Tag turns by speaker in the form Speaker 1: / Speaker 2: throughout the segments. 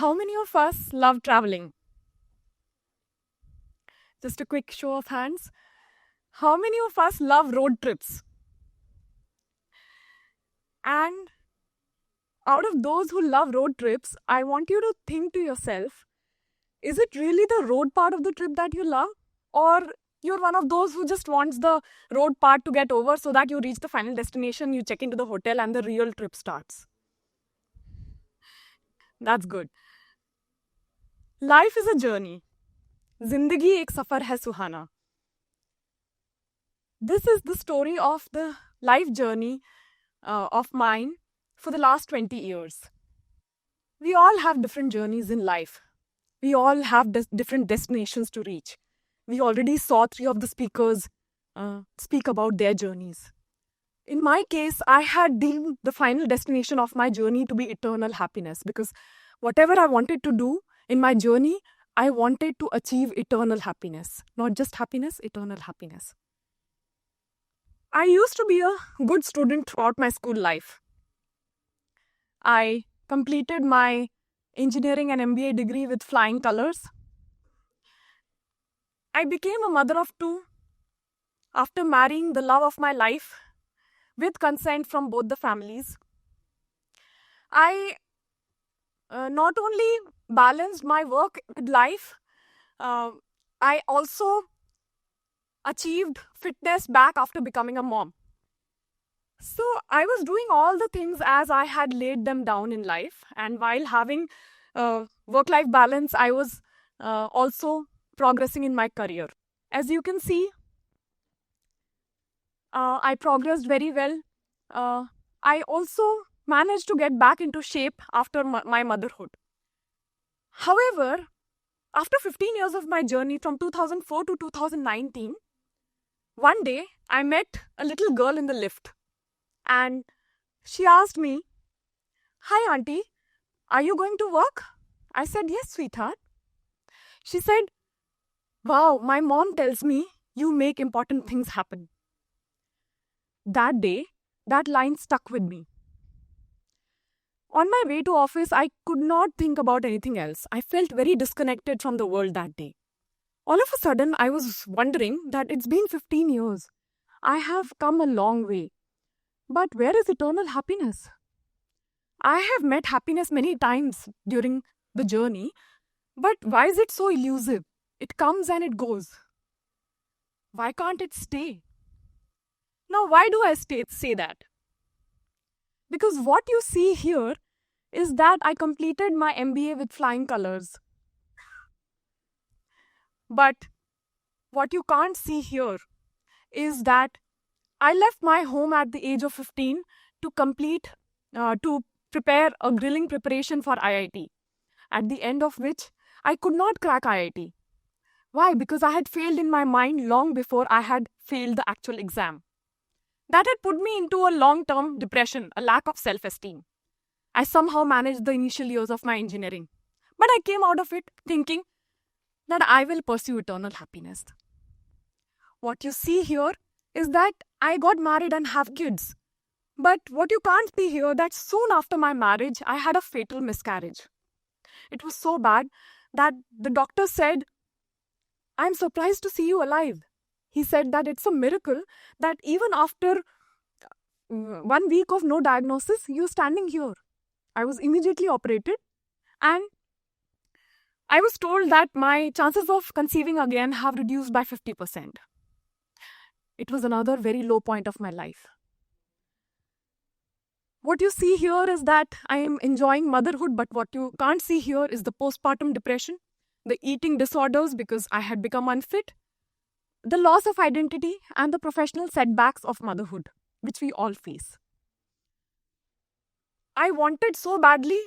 Speaker 1: How many of us love traveling? Just a quick show of hands. How many of us love road trips? And out of those who love road trips, I want you to think to yourself, is it really the road part of the trip that you love? Or you're one of those who just wants the road part to get over so that you reach the final destination, you check into the hotel, and the real trip starts? That's good. Life is a journey. Zindagi ek safar hai suhana. This is the story of the life journey of mine for the last 20 years. We all have different journeys in life. We all have different destinations to reach. We already saw 3 of the speakers speak about their journeys. In my case, I had deemed the final destination of my journey to be eternal happiness, because whatever I wanted to do in my journey, I wanted to achieve eternal happiness. Not just happiness, eternal happiness. I used to be a good student throughout my school life. I completed my engineering and MBA degree with flying colors. I became a mother of 2 after marrying the love of my life with consent from both the families. I not only balanced my work with life, I also achieved fitness back after becoming a mom. So I was doing all the things as I had laid them down in life, and while having work-life balance, I was also progressing in my career. As you can see, I progressed very well. I also managed to get back into shape after my motherhood. However, after 15 years of my journey from 2004 to 2019, one day I met a little girl in the lift, and she asked me, "Hi auntie, are you going to work?" I said, "Yes, sweetheart." She said, "Wow, my mom tells me you make important things happen." That day, that line stuck with me. On my way to office, I could not think about anything else. I felt very disconnected from the world that day. All of a sudden, I was wondering that it's been 15 years. I have come a long way. But where is eternal happiness? I have met happiness many times during the journey, but why is it so elusive? It comes and it goes. Why can't it stay? Now, why do I say that? Because what you see here is that I completed my MBA with flying colors. But what you can't see here is that I left my home at the age of 15 to prepare a grilling preparation for IIT, at the end of which I could not crack IIT. Why? Because I had failed in my mind long before I had failed the actual exam. That had put me into a long-term depression, a lack of self-esteem. I somehow managed the initial years of my engineering, but I came out of it thinking that I will pursue eternal happiness. What you see here is that I got married and have kids. But what you can't see here, that soon after my marriage, I had a fatal miscarriage. It was so bad that the doctor said, "I'm surprised to see you alive." He said that it's a miracle that even after 1 week of no diagnosis, you're standing here. I was immediately operated, and I was told that my chances of conceiving again have reduced by 50%. It was another very low point of my life. What you see here is that I am enjoying motherhood, but what you can't see here is the postpartum depression, the eating disorders because I had become unfit, the loss of identity, and the professional setbacks of motherhood, which we all face. I wanted so badly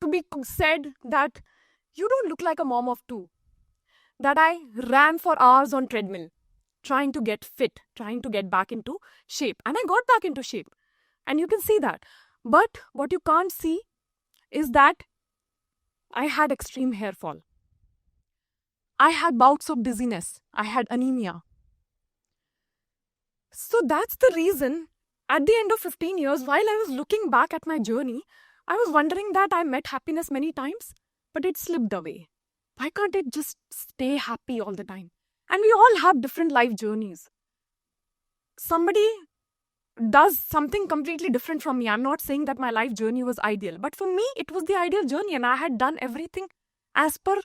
Speaker 1: to be said that you don't look like a mom of 2, that I ran for hours on treadmill, trying to get fit, trying to get back into shape. And I got back into shape. And you can see that. But what you can't see is that I had extreme hair fall. I had bouts of dizziness. I had anemia. So that's the reason, at the end of 15 years, while I was looking back at my journey, I was wondering that I met happiness many times, but it slipped away. Why can't it just stay happy all the time? And we all have different life journeys. Somebody does something completely different from me. I'm not saying that my life journey was ideal, but for me, it was the ideal journey, and I had done everything as per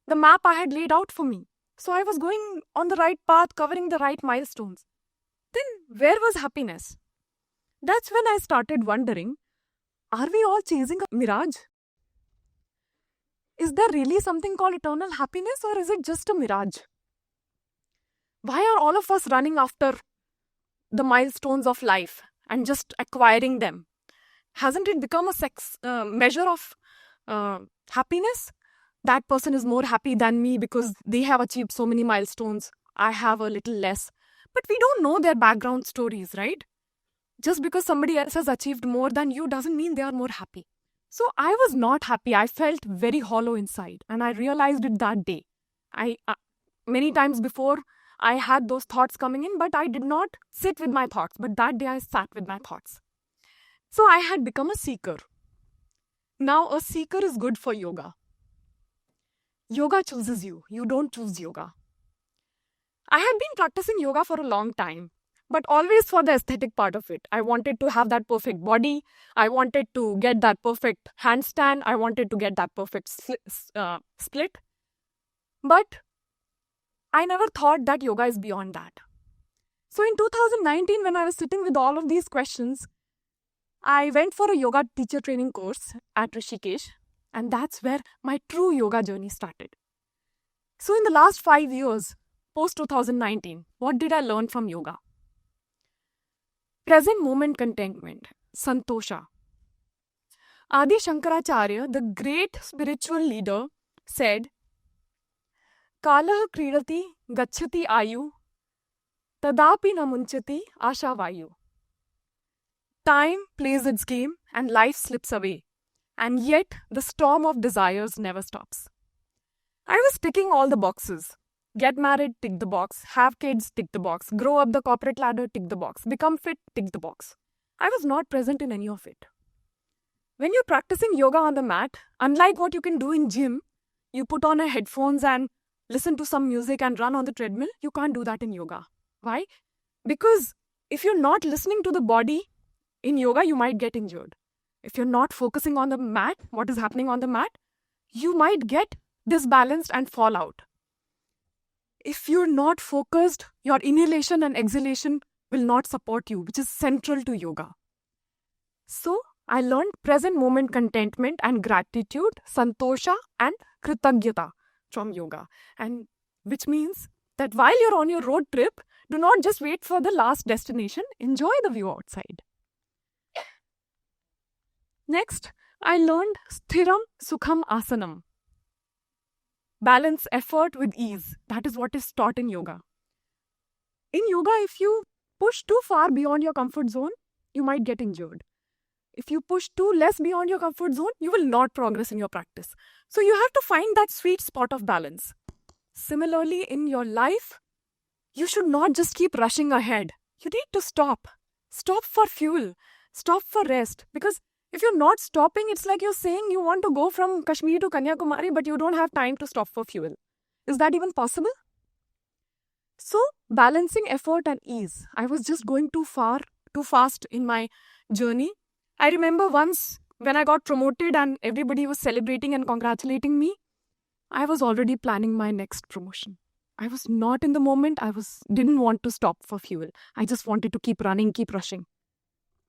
Speaker 1: the map I had laid out for me. So I was going on the right path, covering the right milestones. Then where was happiness? That's when I started wondering, are we all chasing a mirage? Is there really something called eternal happiness, or is it just a mirage? Why are all of us running after the milestones of life and just acquiring them? Hasn't it become a measure of happiness? That person is more happy than me because they have achieved so many milestones. I have a little less. But we don't know their background stories, right? Just because somebody else has achieved more than you doesn't mean they are more happy. So I was not happy. I felt very hollow inside, and I realized it that day. Many times before, I had those thoughts coming in, but I did not sit with my thoughts. But that day I sat with my thoughts. So I had become a seeker. Now a seeker is good for yoga. Yoga chooses you. You don't choose yoga. I had been practicing yoga for a long time, but always for the aesthetic part of it. I wanted to have that perfect body. I wanted to get that perfect handstand. I wanted to get that perfect split. But I never thought that yoga is beyond that. So in 2019, when I was sitting with all of these questions, I went for a yoga teacher training course at Rishikesh, and that's where my true yoga journey started. So in the last 5 years, post 2019, what did I learn from yoga? Present moment contentment, santosha. Adi Shankaracharya, the great spiritual leader, said, Kalah kridati gacchati ayu, tadapi na munchati asha vayu. Time plays its game and life slips away, and yet the storm of desires never stops. I was ticking all the boxes. Get married, tick the box. Have kids, tick the box. Grow up the corporate ladder, tick the box. Become fit, tick the box. I was not present in any of it. When you're practicing yoga on the mat, unlike what you can do in gym, you put on a headphones and listen to some music and run on the treadmill, you can't do that in yoga. Why? Because if you're not listening to the body, in yoga, you might get injured. If you're not focusing on the mat, what is happening on the mat, you might get disbalanced and fall out. If you're not focused, your inhalation and exhalation will not support you, which is central to yoga. So, I learned present moment contentment and gratitude, santosha and kritagyata from yoga. And which means that while you're on your road trip, do not just wait for the last destination, enjoy the view outside. Next, I learned sthiram sukham asanam. Balance effort with ease. That is what is taught in yoga. In yoga, if you push too far beyond your comfort zone, you might get injured. If you push too less beyond your comfort zone, you will not progress in your practice. So you have to find that sweet spot of balance. Similarly, in your life, you should not just keep rushing ahead. You need to stop. Stop for fuel. Stop for rest. Because if you're not stopping, it's like you're saying you want to go from Kashmir to Kanyakumari, but you don't have time to stop for fuel. Is that even possible? So, balancing effort and ease. I was just going too fast in my journey. I remember once when I got promoted and everybody was celebrating and congratulating me, I was already planning my next promotion. I was not in the moment. Didn't want to stop for fuel. I just wanted to keep running, keep rushing,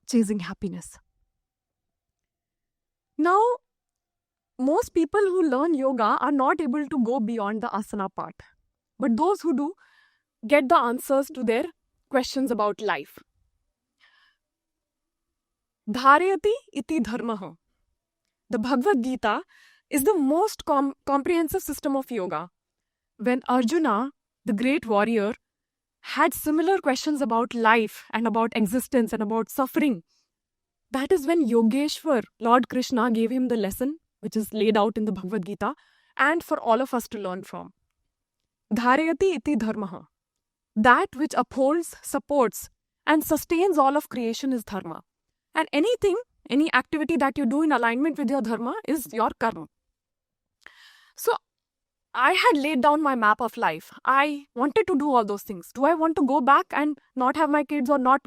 Speaker 1: chasing happiness. Now, most people who learn yoga are not able to go beyond the asana part. But those who do get the answers to their questions about life. Dharayati iti dharmaha. The Bhagavad Gita is the most comprehensive system of yoga. When Arjuna, the great warrior, had similar questions about life and about existence and about suffering, that is when Yogeshwar, Lord Krishna, gave him the lesson, which is laid out in the Bhagavad Gita, and for all of us to learn from. Dharayati iti dharmaha. That which upholds, supports, and sustains all of creation is dharma. And any activity that you do in alignment with your dharma is your karma. So I had laid down my map of life. I wanted to do all those things. Do I want to go back and not have my kids or not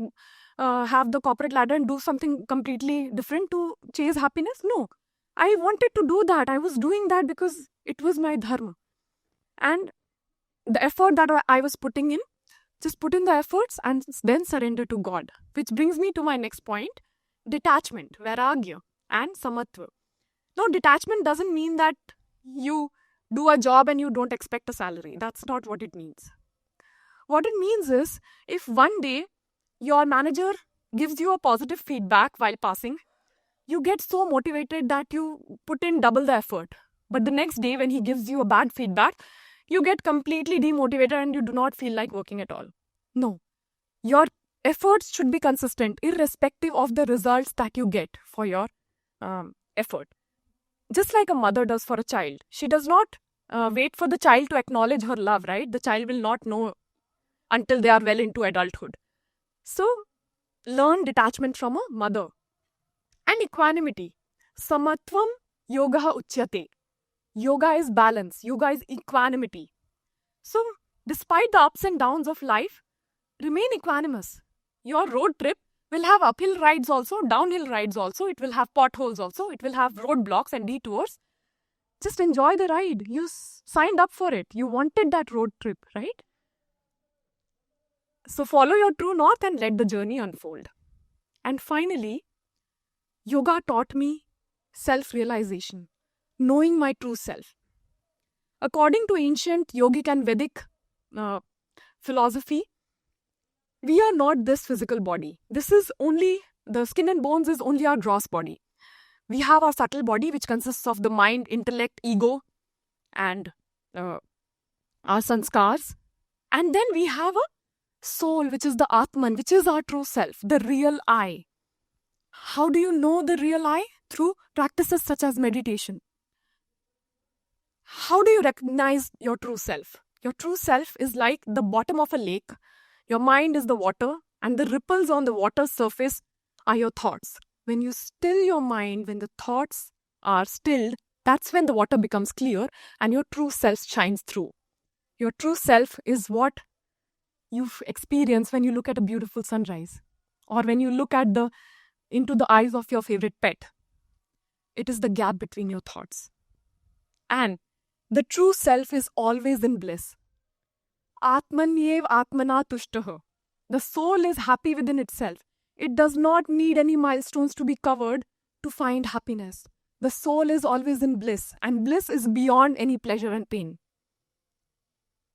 Speaker 1: have the corporate ladder and do something completely different to chase happiness? No. I wanted to do that. I was doing that because it was my dharma. And the effort that I was putting in, just put in the efforts and then surrender to God. Which brings me to my next point, detachment, vairagya and samatva. Now, detachment doesn't mean that you do a job and you don't expect a salary. That's not what it means. What it means is, if one day your manager gives you a positive feedback while passing, you get so motivated that you put in double the effort. But the next day when he gives you a bad feedback, you get completely demotivated and you do not feel like working at all. No. Your efforts should be consistent, irrespective of the results that you get for your effort. Just like a mother does for a child. She does not wait for the child to acknowledge her love, right? The child will not know until they are well into adulthood. So, learn detachment from a mother. And equanimity. Samatvam yoga uchyate. Yoga is balance. Yoga is equanimity. So, despite the ups and downs of life, remain equanimous. Your road trip will have uphill rides also, downhill rides also. It will have potholes also. It will have roadblocks and detours. Just enjoy the ride. You signed up for it. You wanted that road trip, right? So follow your true north and let the journey unfold. And finally, yoga taught me self-realization, knowing my true self. According to ancient yogic and Vedic philosophy, we are not this physical body. This is only, the skin and bones is only our gross body. We have our subtle body, which consists of the mind, intellect, ego, and our sanskars. And then we have a soul, which is the Atman, which is our true self, the real I. How do you know the real I? Through practices such as meditation. How do you recognize your true self? Your true self is like the bottom of a lake. Your mind is the water, and the ripples on the water's surface are your thoughts. When you still your mind, when the thoughts are stilled, that's when the water becomes clear and your true self shines through. Your true self is what you experience when you look at a beautiful sunrise or when you look at into the eyes of your favorite pet. It is the gap between your thoughts. And the true self is always in bliss. Atmanyev atmana tushtaha. The soul is happy within itself. It does not need any milestones to be covered to find happiness. The soul is always in bliss, and bliss is beyond any pleasure and pain.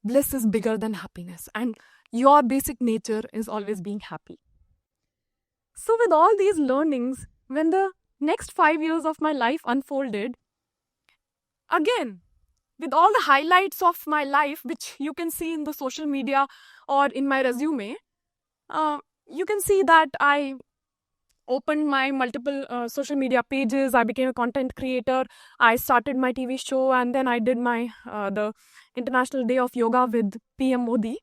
Speaker 1: Bliss is bigger than happiness, and your basic nature is always being happy. So with all these learnings, when the next 5 years of my life unfolded, again, with all the highlights of my life, which you can see in the social media or in my resume, you can see that I opened my multiple social media pages. I became a content creator. I started my TV show, and then I did my the International Day of Yoga with PM Modi,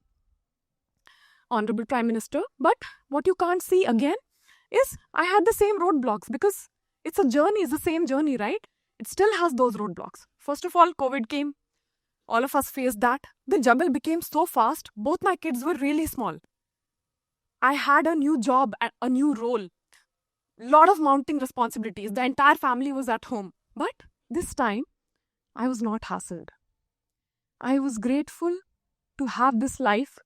Speaker 1: Honorable Prime Minister. But what you can't see again is I had the same roadblocks, because it's a journey, it's the same journey, right? It still has those roadblocks. First of all, COVID came. All of us faced that. The juggle became so fast. Both my kids were really small. I had a new job, a new role. Lot of mounting responsibilities. The entire family was at home. But this time, I was not hassled. I was grateful to have this life.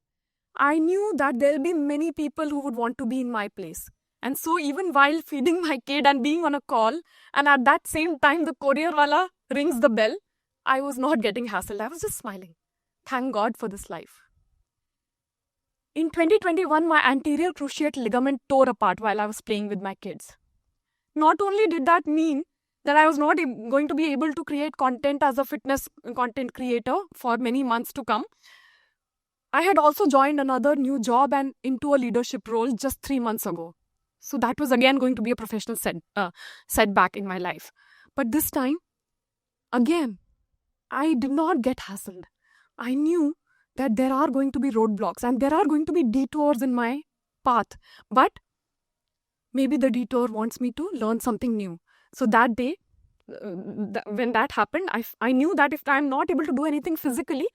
Speaker 1: I knew that there will be many people who would want to be in my place. And so even while feeding my kid and being on a call, and at that same time the courier wala rings the bell, I was not getting hassled. I was just smiling. Thank God for this life. In 2021, my anterior cruciate ligament tore apart while I was playing with my kids. Not only did that mean that I was not going to be able to create content as a fitness content creator for many months to come, I had also joined another new job and into a leadership role just 3 months ago. So that was again going to be a professional setback in my life. But this time, again, I did not get hassled. I knew that there are going to be roadblocks and there are going to be detours in my path. But maybe the detour wants me to learn something new. So that day, when that happened, I knew that if I'm not able to do anything physically,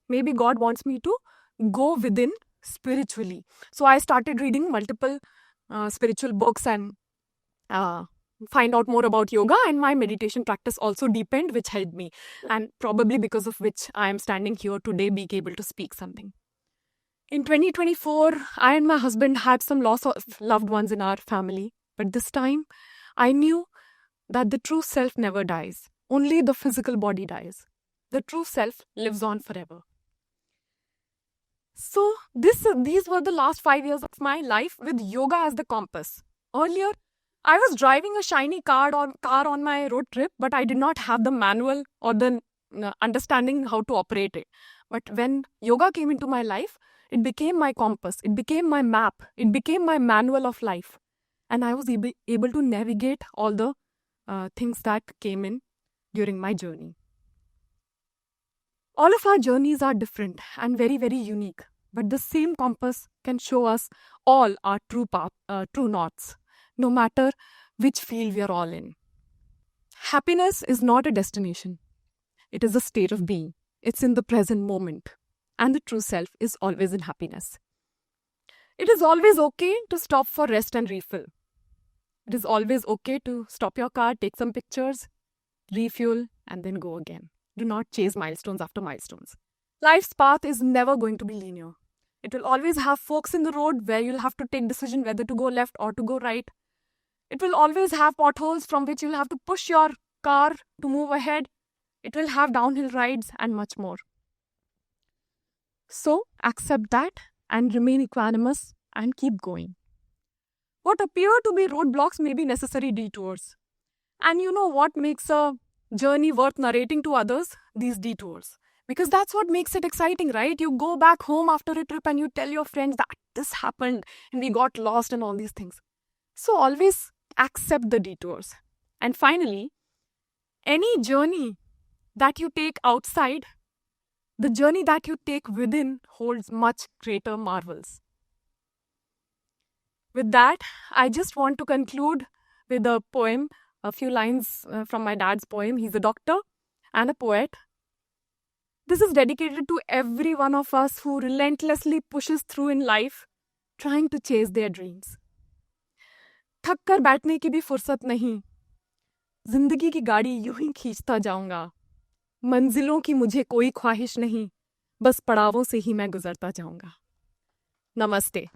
Speaker 1: maybe God wants me to go within spiritually. So I started reading multiple spiritual books and find out more about yoga, and my meditation practice also deepened, which helped me, and probably because of which I am standing here today being able to speak something. In 2024, I and my husband had some loss of loved ones in our family, but this time I knew that the true self never dies. Only the physical body dies. The true self lives on forever. So these were the last 5 years of my life with yoga as the compass. Earlier, I was driving a shiny car on my road trip, but I did not have the manual or the understanding how to operate it. But when yoga came into my life, it became my compass, it became my map, it became my manual of life. And I was able to navigate all the things that came in during my journey. All of our journeys are different and very, very unique, but the same compass can show us all our true path, true norths, no matter which field we are all in. Happiness is not a destination. It is a state of being. It's in the present moment. And the true self is always in happiness. It is always okay to stop for rest and refill. It is always okay to stop your car, take some pictures, refuel, and then go again. Do not chase milestones after milestones. Life's path is never going to be linear. It will always have forks in the road where you'll have to take decision whether to go left or to go right. It will always have potholes from which you'll have to push your car to move ahead. It will have downhill rides and much more. So accept that and remain equanimous and keep going. What appear to be roadblocks may be necessary detours. And you know what makes a journey worth narrating to others? These detours. Because that's what makes it exciting, right? You go back home after a trip and you tell your friends that this happened and we got lost and all these things. So always accept the detours. And finally, any journey that you take outside, the journey that you take within holds much greater marvels. With that, I just want to conclude with a poem, a few lines from my dad's poem. He's a doctor and a poet. This is dedicated to every one of us who relentlessly pushes through in life, trying to chase their dreams. थक कर बैठने की भी फुर्सत नहीं, जिंदगी की गाड़ी यूं ही खींचता जाऊंगा. मंजिलों की मुझे कोई ख्वाहिश नहीं, बस पड़ावों से ही मैं गुजरता जाऊंगा. नमस्ते.